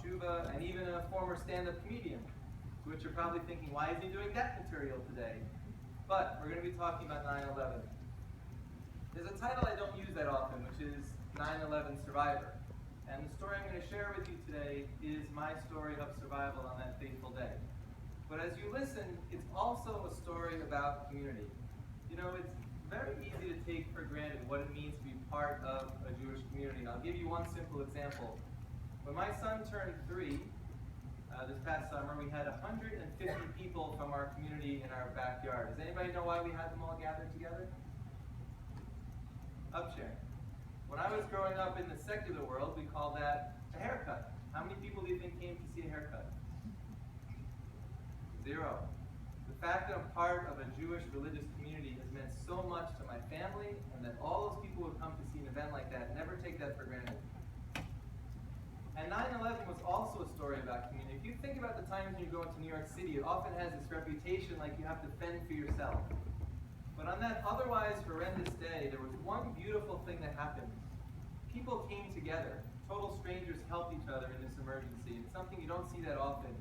tshuva, and even a former stand-up comedian, to which you're probably thinking, why is he doing that material today? But we're going to be talking about 9/11. There's a title I don't use that often, which is 9/11 Survivor. And the story I'm going to share with you today is my story of survival on that fateful day. But as you listen, it's also a story about community. You know, it's very easy to take for granted what it means to be part of a Jewish community. And I'll give you one simple example. When my son turned 3, this past summer, we had 150 people from our community in our backyard. Does anybody know why we had them all gathered together? Upsharing. When I was growing up in the secular world, we call that a haircut. How many people do you think came to see a haircut? 0. The fact that I'm part of a Jewish religious community has meant so much to my family, and that all those people would come to see an event like that. Never take that for granted. And 9/11 was also a story about community. If you think about the times when you go into New York City, it often has this reputation like you have to fend for yourself. But on that otherwise horrendous day, there was one beautiful thing that happened. People came together. Total strangers helped each other in this emergency. It's something you don't see that often.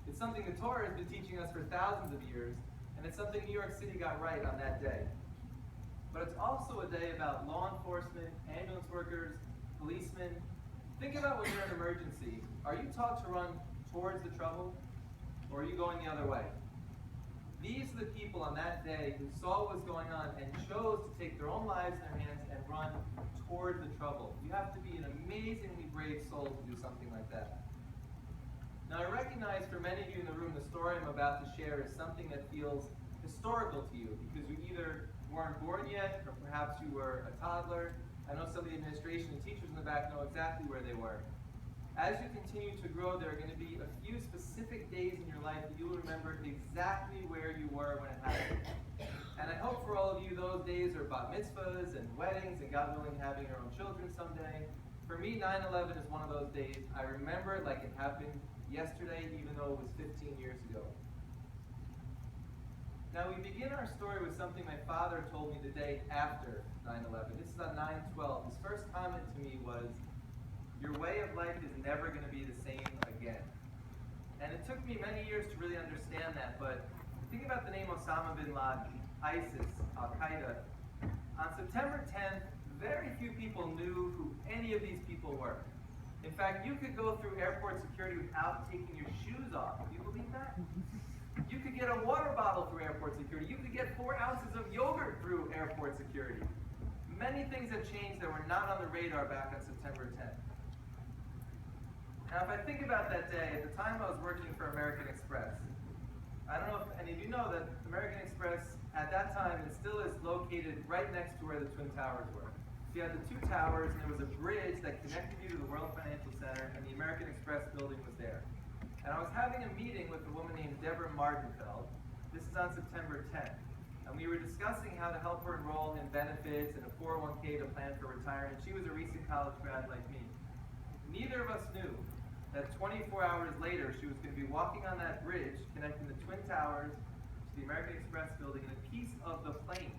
It's something the Torah has been teaching us for thousands of years, and it's something New York City got right on that day. But it's also a day about law enforcement, ambulance workers, policemen. Think about when you're in an emergency. Are you taught to run towards the trouble, or are you going the other way? These are the people on that day who saw what was going on and chose to take their own lives in their hands and run toward the trouble. You have to be an amazingly brave soul to do something like that. Now, I recognize for many of you in the room, the story I'm about to share is something that feels historical to you because you either weren't born yet, or perhaps you were a toddler. I know some of the administration and teachers in the back know exactly where they were. As you continue to grow, there are going to be a few specific days in your life that you will remember exactly where you were when it happened. And I hope for all of you, those days are bat mitzvahs and weddings and God willing having your own children someday. For me, 9/11 is one of those days. I remember it like it happened yesterday, even though it was 15 years ago. Now, we begin our story with something my father told me the day after 9/11. This is on 9/12. His first comment to me was, "Your way of life is never going to be the same again." And it took me many years to really understand that, but think about the name Osama bin Laden, ISIS, Al-Qaeda. On September 10th, very few people knew who any of these people were. In fact, you could go through airport security without taking your shoes off. Do you believe that? You could get a water bottle through airport security. You could get 4 ounces of yogurt through airport security. Many things have changed that were not on the radar back on September 10th. Now, if I think about that day, at the time I was working for American Express. I don't know if any of you know that American Express, at that time, and still is located right next to where the Twin Towers were. So you had the 2 towers, and there was a bridge that connected you to the World Financial Center, and the American Express building was there. And I was having a meeting with a woman named Deborah Mardenfeld. This is on September 10th. And we were discussing how to help her enroll in benefits and a 401k to plan for retirement. She was a recent college grad like me. Neither of us knew that 24 hours later, she was going to be walking on that bridge connecting the Twin Towers to the American Express building, and a piece of the plane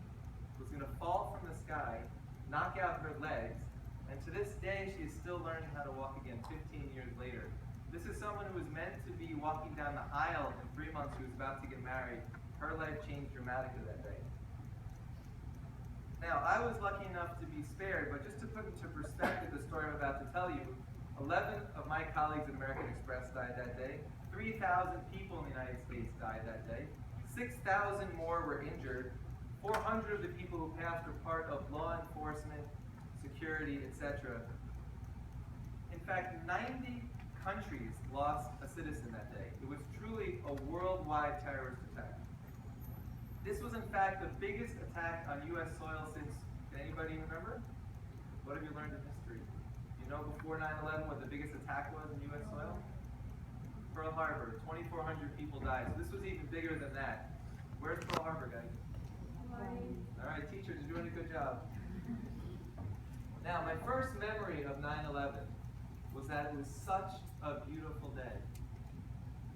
was going to fall from the sky, knock out her legs, and to this day, she is still learning how to walk again 15 years later. This is someone who was meant to be walking down the aisle in 3 months, who was about to get married. Her life changed dramatically that day. Now, I was lucky enough to be spared, but just to put into perspective the story I'm about to tell you, 11 of my colleagues at American Express died that day. 3,000 people in the United States died that day. 6,000 more were injured. 400 of the people who passed were part of law enforcement, security, etc. In fact, 90 countries lost a citizen that day. It was truly a worldwide terrorist attack. This was, in fact, the biggest attack on U.S. soil since, can anybody remember? What have you learned in history? You know before 9/11 what the biggest attack was in U.S. soil? Pearl Harbor, 2,400 people died. So this was even bigger than that. Where's Pearl Harbor, guys? All right, teachers, you're doing a good job. Now, my first memory of 9/11 was that it was such a beautiful day.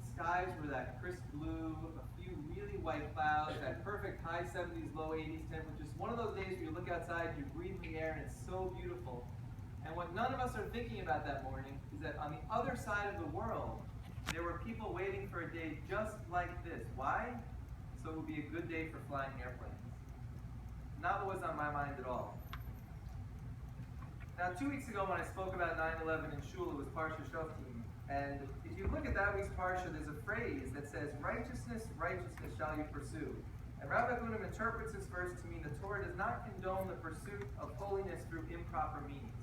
The skies were that crisp blue, a few really white clouds, that perfect high 70s, low 80s temperatures. One of those days where you look outside, you breathe the air, and it's so beautiful. And what what none of us are thinking about that morning is that on the other side of the world, there were people waiting for a day just like this. Why? So it would be a good day for flying airplanes. Not what was on my mind at all. Now, 2 weeks ago when I spoke about 9/11 in Shul, it was Parsha Shoftim. And if you look at that week's Parsha, there's a phrase that says, righteousness, righteousness shall you pursue. And Rabbi Bunim interprets this verse to mean the Torah does not condone the pursuit of holiness through improper means.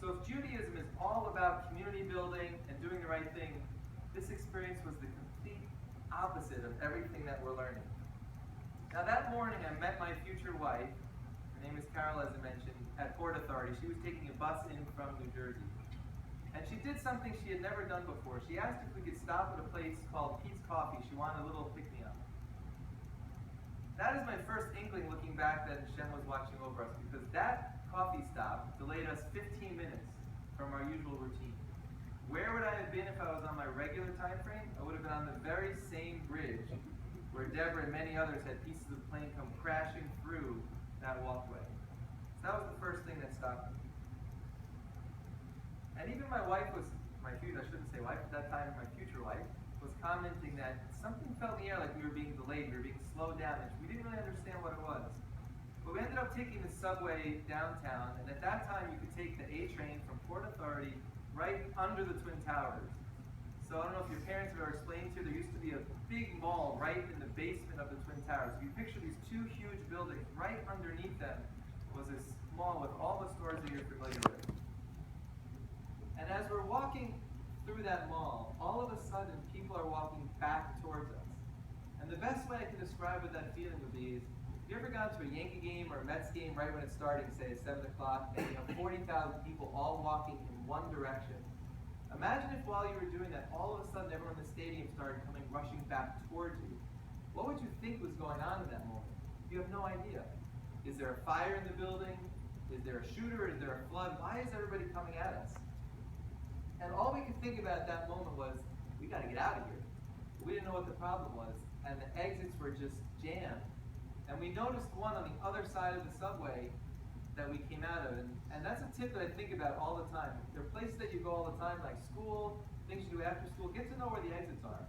So if Judaism is all about community building and doing the right thing, this experience was the complete opposite of everything that we're learning. Now that morning I met my future wife, her name is Carol as I mentioned, at Port Authority. She was taking a bus in from New Jersey. And she did something she had never done before. She asked if we could stop at a place called Pete's Coffee. She wanted a little pick-me-up. That is my first inkling looking back that Hashem was watching over us, because that coffee stop delayed us 15 minutes from our usual routine. Where would I have been if I was on my regular time frame? I would have been on the very same bridge where Deborah and many others had pieces of plane come crashing through that walkway. So that was the first thing that stopped me. And even my wife was, I shouldn't say wife, at that time my future wife, was commenting that something felt in the air like we were being delayed, we were being slowed down, and we didn't really understand what it was. But we ended up taking the subway downtown, and at that time you could take the A train from Port Authority right under the Twin Towers. So I don't know if your parents have ever explained to you, there used to be a big mall right in the basement of the Twin Towers. If you picture these two huge buildings, right underneath them was this mall with all the stores that you're familiar with. And as we're walking through that mall, all of a sudden people are walking back towards us. And the best way I can describe what that feeling would be is, have you ever gone to a Yankee game or a Mets game right when it's starting, say at 7 o'clock, and you have 40,000 people all walking in one direction? Imagine if while you were doing that, all of a sudden everyone in the stadium started coming rushing back towards you. What would you think was going on in that moment? You have no idea. Is there a fire in the building? Is there a shooter? Is there a flood? Why is everybody coming at us? And all we could think about at that moment was, we got to get out of here. We didn't know what the problem was, and the exits were just jammed. And we noticed one on the other side of the subway that we came out of. And that's a tip that I think about all the time. There are places that you go all the time, like school, things you do after school. Get to know where the exits are.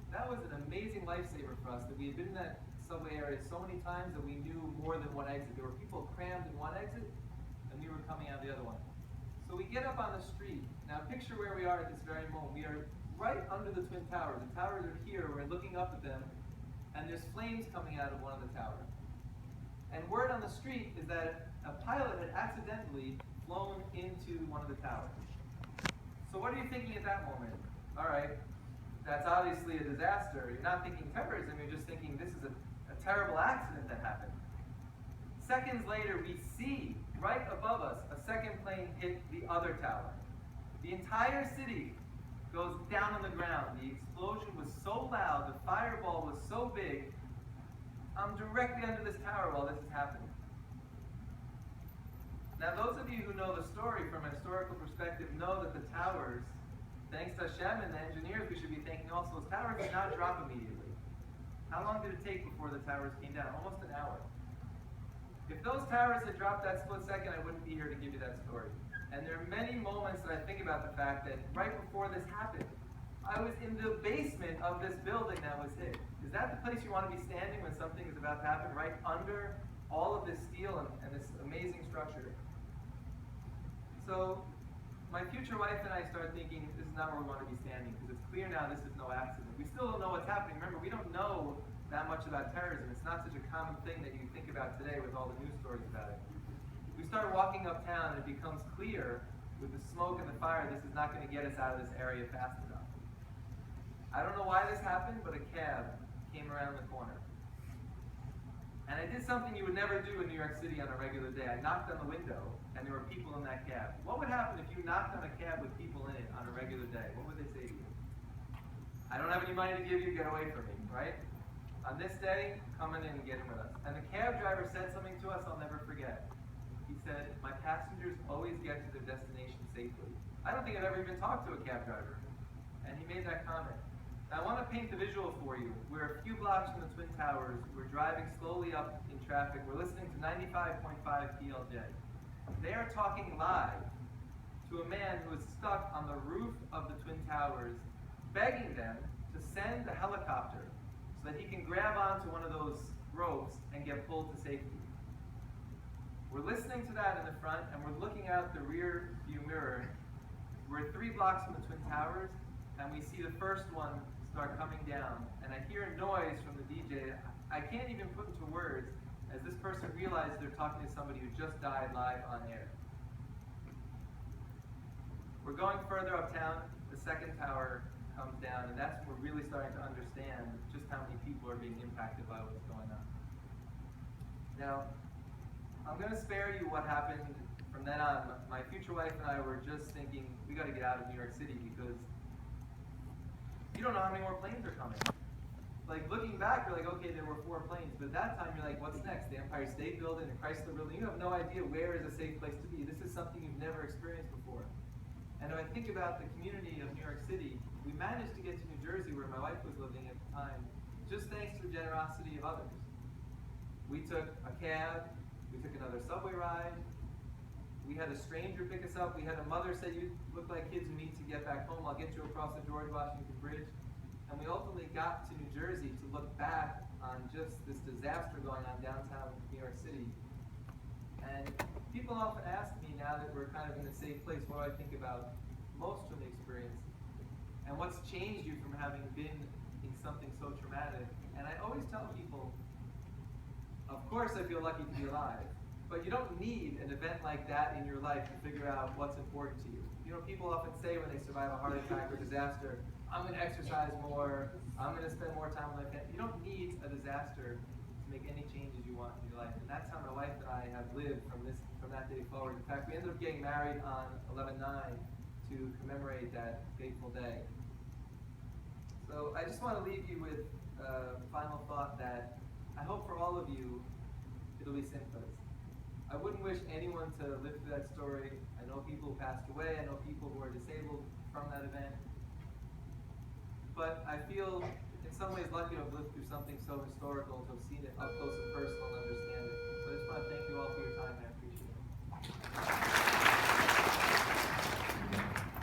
That was an amazing lifesaver for us, that we had been in that subway area so many times that we knew more than one exit. There were people crammed in one exit, and we were coming out the other one. So we get up on the street. Now picture where we are at this very moment. We are right under the Twin Towers. The towers are here. We're looking up at them. And there's flames coming out of one of the towers. And word on the street is that a pilot had accidentally flown into one of the towers. So what are you thinking at that moment? All right, that's obviously a disaster. You're not thinking terrorism. You're just thinking this is a terrible accident that happened. Seconds later, we see right above us a second plane hit the other tower. The entire city goes down on the ground. The explosion was so loud, the fireball was so big. I'm directly under this tower while this is happening. Now those of you who know the story from a historical perspective know that the towers, thanks to Hashem and the engineers we should be thanking also, those towers did not drop immediately. How long did it take before the towers came down? Almost an hour. If those towers had dropped that split second, I wouldn't be here to give you that story. And there are many moments that I think about the fact that right before this happened, I was in the basement of this building that was hit. Is that the place you want to be standing when something is about to happen? Right under all of this steel and this amazing structure. So my future wife and I started thinking, this is not where we want to be standing, because it's clear now this is no accident. We still don't know what's happening. Remember, we don't know that much about terrorism. It's not such a common thing that you think about today with all the news stories about it. We start walking uptown and it becomes clear with the smoke and the fire, this is not going to get us out of this area fast enough. I don't know why this happened, but a cab came around the corner. And I did something you would never do in New York City on a regular day. I knocked on the window and there were people in that cab. What would happen if you knocked on a cab with people in it on a regular day? What would they say to you? I don't have any money to give you, get away from me, right? On this day, come in and get in with us. And the cab driver said something to us I'll never forget. He said, my passengers always get to their destination safely. I don't think I've ever even talked to a cab driver. And he made that comment. Now I want to paint the visual for you. We're a few blocks from the Twin Towers. We're driving slowly up in traffic. We're listening to 95.5 PLJ. They are talking live to a man who is stuck on the roof of the Twin Towers, begging them to send a helicopter so that he can grab onto one of those ropes and get pulled to safety. We're listening to that in the front, and we're looking out the rear view mirror. We're 3 blocks from the Twin Towers, and we see the first one start coming down. And I hear a noise from the DJ. I can't even put into words, as this person realizes they're talking to somebody who just died live on air. We're going further uptown. The second tower comes down, and that's when we're really starting to understand just how many people are being impacted by what's going on. Now, I'm going to spare you what happened from then on. My future wife and I were just thinking, we got to get out of New York City because you don't know how many more planes are coming. Like, looking back, you're like, okay, there were 4 planes, but at that time you're like, what's next? The Empire State Building, the Chrysler Building. You have no idea where is a safe place to be. This is something you've never experienced before. And when I think about the community of New York City, we managed to get to New Jersey, where my wife was living at the time, just thanks to the generosity of others. We took a cab, we took another subway ride, we had a stranger pick us up, we had a mother say, you look like kids who need to get back home, I'll get you across the George Washington Bridge. And we ultimately got to New Jersey to look back on just this disaster going on downtown New York City. And people often ask me, now that we're kind of in a safe place, what do I think about most from the experience? And what's changed you from having been in something so traumatic? And I always tell people, of course I feel lucky to be alive, but you don't need an event like that in your life to figure out what's important to you. You know, people often say when they survive a heart attack or disaster, I'm going to exercise more, I'm going to spend more time with my family. You don't need a disaster to make any changes you want in your life. And that's how my wife and I have lived from that day forward. In fact, we ended up getting married on 11/9 to commemorate that fateful day. So I just want to leave you with a final thought that I hope for all of you it'll be simplest. I wouldn't wish anyone to live through that story. I know people who passed away. I know people who are disabled from that event. But I feel in some ways lucky to have lived through something so historical, to have seen it up close and personal